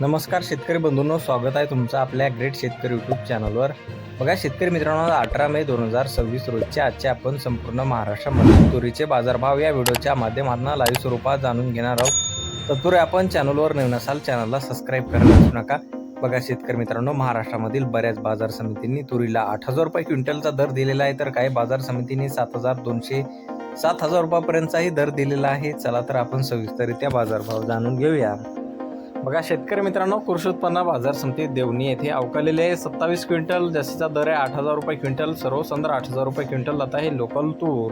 नमस्कार शेतकरी बंधूंनो, स्वागत आहे तुमचं आपल्या ग्रेट शेतकरी यूट्यूब चॅनलवर। बघा शेतकरी मित्रांनो, 18 मे 2026 रोजचे आजचे आपण संपूर्ण महाराष्ट्रामध्ये तुरीचे बाजारभाव या व्हिडिओच्या माध्यमातून लाईव्ह स्वरूपात जाणून घेणार आहोत। तत्पूर्वी आपण चॅनलवर नवीन असाल चॅनलला सबस्क्राईब करायला विसरू नका। बघा शेतकरी मित्रांनो, महाराष्ट्रामधील बऱ्याच बाजार समितींनी तुरीला 8,000 रुपये क्विंटलचा दर दिलेला आहे, तर काही बाजार समितींनी 7,200 7,000 रुपयापर्यंतचाही दर दिलेला आहे। चला तर आपण सविस्तररित्या बाजारभाव जाणून घेऊया। बघा शेतकरी मित्रांनो, कृषी उत्पन्न बाजार समिती देवणी येथे अवकालेले 27 क्विंटल, जास्तीचा दर आहे 8,000 रुपये क्विंटल, सर्वसाधारण 8,000 रुपये क्विंटल जात आहे लोकल तूर।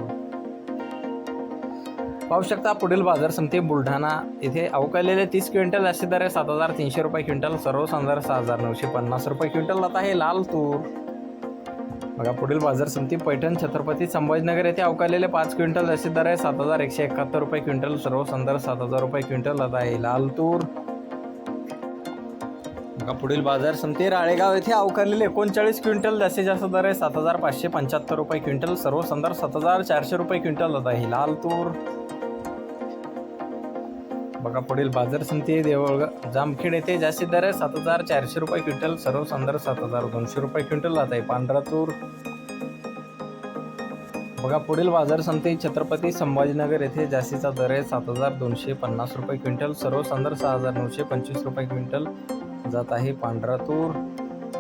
पाहू शकता पुढील बाजार समिती बुलढाणा येथे अवकालेले 30 क्विंटल, जास्तीचा दर आहे 7,300 रुपये क्विंटल, सर्वसाधारण 6,950 रुपये क्विंटल जात आहे लाल तूर। बघा पुढील बाजार समिती पैठण छत्रपती संभाजीनगर येथे अवकालेले 5 क्विंटल, जास्तीचा दर आहे 7,171 रुपये क्विंटल, सर्वसाधारण 7,000 रुपये क्विंटल जात आहे लाल तूर। पुढील बाजार समिती राळेगाव येथे अवकालेले 39 क्विंटल, जास्तीत जास्त दर आहे 7,575 रुपये क्विंटल, सर्वसाधारण 7,400 रुपये क्विंटल जात आहे लाल तूर। बघा पुढील बाजार समिती देवळगाव जामखेड येथे जास्तीत दर आहे 7,400 रुपये क्विंटल, सर्वसाधारण 7,200 रुपये क्विंटल जात आहे पांढरा तूर। बघा पुढील बाजार समिती छत्रपती संभाजीनगर येथे जास्तीचा दर आहे 7,250 रुपये क्विंटल, सर्वसाधारण 6,925 रुपये क्विंटल जात आहे पांढरा तूर।